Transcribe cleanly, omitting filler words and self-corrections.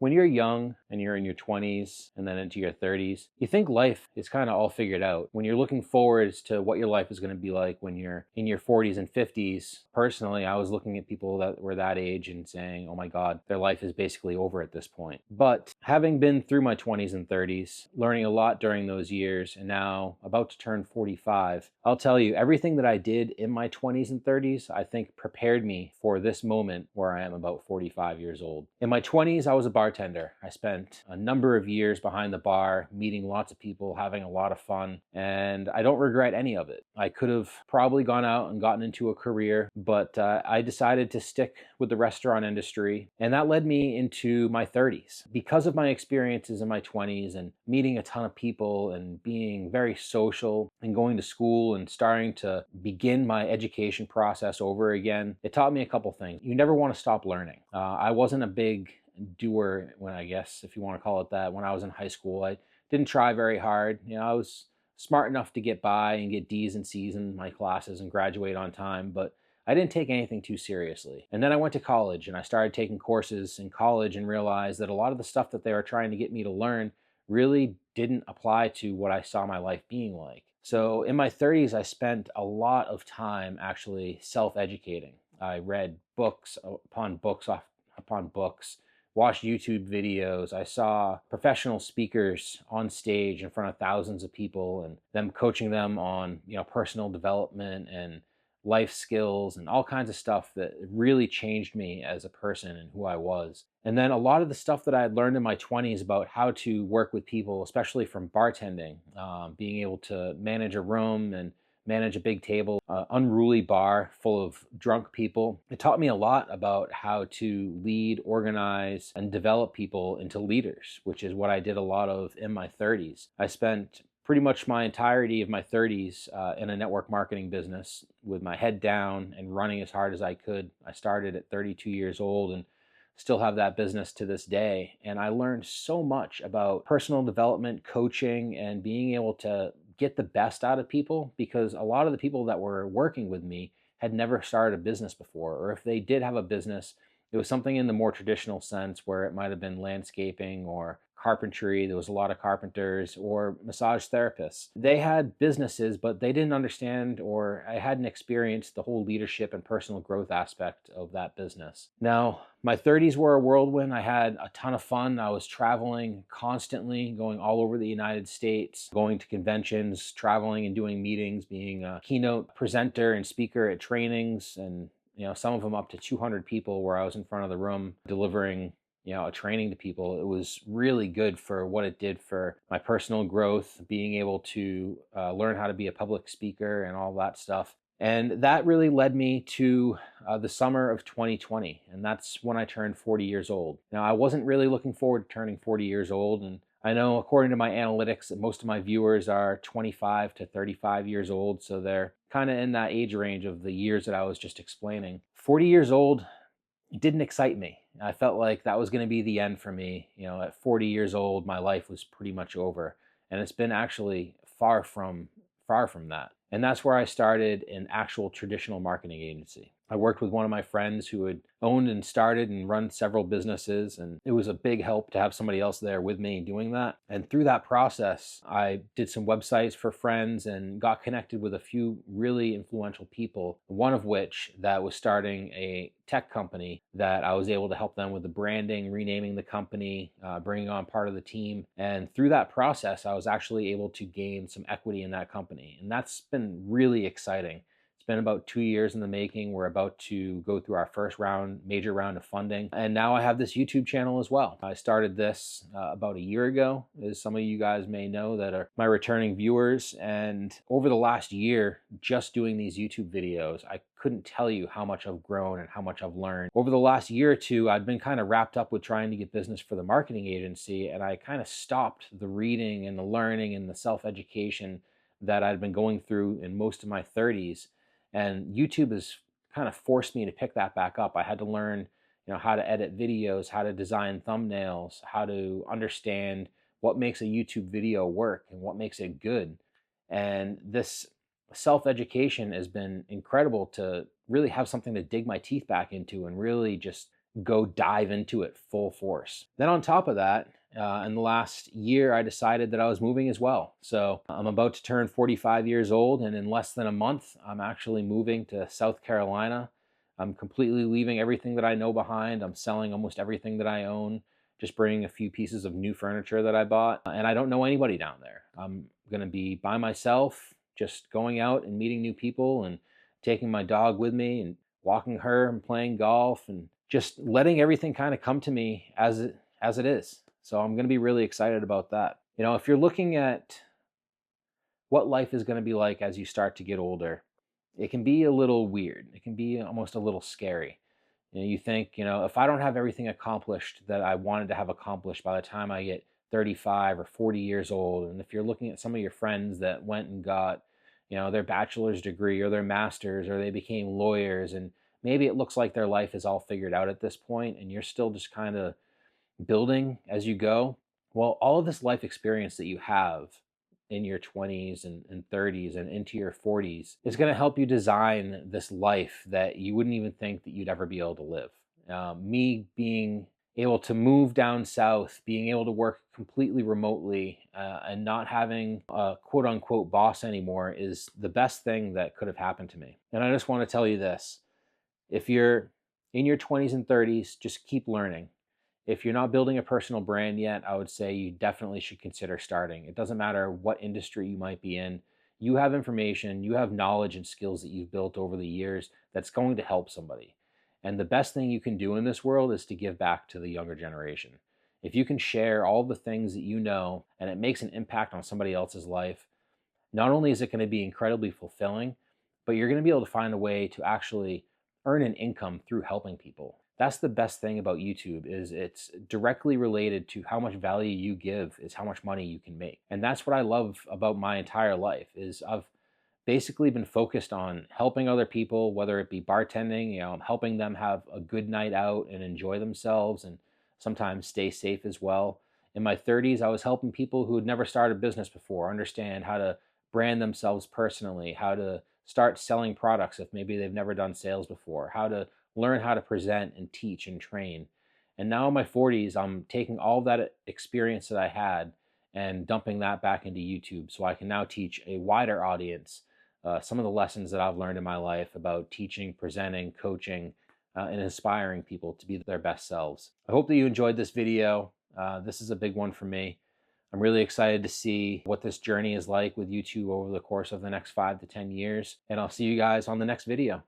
When you're young and you're in your 20s and then into your 30s, you think life is kind of all figured out. When you're looking forward to what your life is going to be like when you're in your 40s and 50s, personally, I was looking at people that were that age and saying, oh my God, their life is basically over at this point. But having been through my 20s and 30s, learning a lot during those years, and now about to turn 45, I'll tell you, everything that I did in my 20s and 30s, I think prepared me for this moment where I am about 45 years old. In my 20s, I was a bartender. I spent a number of years behind the bar, meeting lots of people, having a lot of fun, and I don't regret any of it. I could have probably gone out and gotten into a career, but I decided to stick with the restaurant industry, and that led me into my 30s. Because of my experiences in my 20s and meeting a ton of people and being very social and going to school and starting to begin my education process over again, it taught me a couple things. You never want to stop learning. I wasn't a big doer when, I guess, if you want to call it that, when I was in high school. I didn't try very hard. I was smart enough to get by and get D's and C's in my classes and graduate on time, but I didn't take anything too seriously. And then I went to college and I started taking courses in college and realized that a lot of the stuff that they were trying to get me to learn really didn't apply to what I saw my life being like. So in my 30s, I spent a lot of time actually self-educating. I read books upon books upon books, watched YouTube videos. I saw professional speakers on stage in front of thousands of people and them coaching them on, personal development and life skills and all kinds of stuff that really changed me as a person and who I was. And then a lot of the stuff that I had learned in my 20s about how to work with people, especially from bartending, being able to manage a room and manage a big table, unruly bar full of drunk people. It taught me a lot about how to lead, organize, and develop people into leaders, which is what I did a lot of in my 30s. I spent pretty much my entirety of my 30s in a network marketing business with my head down and running as hard as I could. I started at 32 years old and still have that business to this day. And I learned so much about personal development, coaching, and being able to get the best out of people, because a lot of the people that were working with me had never started a business before, or if they did have a business, it was something in the more traditional sense where it might have been landscaping or carpentry. There was a lot of carpenters or massage therapists. They had businesses, but they didn't understand, or I hadn't experienced the whole leadership and personal growth aspect of that business. Now, my 30s were a whirlwind. I had a ton of fun. I was traveling constantly, going all over the United States, going to conventions, traveling and doing meetings, being a keynote presenter and speaker at trainings, and some of them up to 200 people where I was in front of the room delivering a training to people. It was really good for what it did for my personal growth, being able to learn how to be a public speaker and all that stuff. And that really led me to the summer of 2020. And that's when I turned 40 years old. Now, I wasn't really looking forward to turning 40 years old. And I know, according to my analytics, that most of my viewers are 25 to 35 years old. So they're kind of in that age range of the years that I was just explaining. 40 years old didn't excite me. I felt like that was going to be the end for me. At 40 years old, my life was pretty much over. And it's been actually far from that. And that's where I started an actual traditional marketing agency. I worked with one of my friends who had owned and started and run several businesses, and it was a big help to have somebody else there with me doing that. And through that process, I did some websites for friends and got connected with a few really influential people, one of which that was starting a tech company that I was able to help them with the branding, renaming the company, bringing on part of the team. And through that process, I was actually able to gain some equity in that company. And that's been really exciting. It's been about 2 years in the making. We're about to go through our first major round of funding. And now I have this YouTube channel as well. I started this about a year ago, as some of you guys may know that are my returning viewers. And over the last year, just doing these YouTube videos, I couldn't tell you how much I've grown and how much I've learned. Over the last year or two, I've been kind of wrapped up with trying to get business for the marketing agency, and I kind of stopped the reading and the learning and the self-education that I'd been going through in most of my 30s. And YouTube has kind of forced me to pick that back up. I had to learn, how to edit videos, how to design thumbnails, how to understand what makes a YouTube video work and what makes it good. And this self-education has been incredible to really have something to dig my teeth back into and really just go dive into it full force. Then on top of that, in the last year, I decided that I was moving as well. So I'm about to turn 45 years old, and in less than a month, I'm actually moving to South Carolina. I'm completely leaving everything that I know behind. I'm selling almost everything that I own, just bringing a few pieces of new furniture that I bought. And I don't know anybody down there. I'm going to be by myself, just going out and meeting new people and taking my dog with me and walking her and playing golf and just letting everything kind of come to me as it is. So I'm going to be really excited about that. You know, if you're looking at what life is going to be like as you start to get older, it can be a little weird. It can be almost a little scary. You know, you think, you know, if I don't have everything accomplished that I wanted to have accomplished by the time I get 35 or 40 years old, and if you're looking at some of your friends that went and got, you know, their bachelor's degree or their master's, or they became lawyers, and maybe it looks like their life is all figured out at this point and you're still just kind of building as you go. Well, all of this life experience that you have in your 20s and 30s and into your 40s is going to help you design this life that you wouldn't even think that you'd ever be able to live. Me being able to move down south, being able to work completely remotely, and not having a quote unquote boss anymore is the best thing that could have happened to me. And I just want to tell you this: if you're in your 20s and 30s, just keep learning. If you're not building a personal brand yet, I would say you definitely should consider starting. It doesn't matter what industry you might be in. You have information, you have knowledge and skills that you've built over the years that's going to help somebody. And the best thing you can do in this world is to give back to the younger generation. If you can share all the things that you know and it makes an impact on somebody else's life, not only is it going to be incredibly fulfilling, but you're going to be able to find a way to actually earn an income through helping people. That's the best thing about YouTube, is it's directly related to how much value you give is how much money you can make. And that's what I love about my entire life, is I've basically been focused on helping other people, whether it be bartending, you know, I'm helping them have a good night out and enjoy themselves and sometimes stay safe as well. In my 30s, I was helping people who had never started a business before understand how to brand themselves personally, how to start selling products if maybe they've never done sales before, how to learn how to present and teach and train. And now in my 40s, I'm taking all that experience that I had and dumping that back into YouTube so I can now teach a wider audience some of the lessons that I've learned in my life about teaching, presenting, coaching, and inspiring people to be their best selves. I hope that you enjoyed this video. This is a big one for me. I'm really excited to see what this journey is like with YouTube over the course of the next 5 to 10 years. And I'll see you guys on the next video.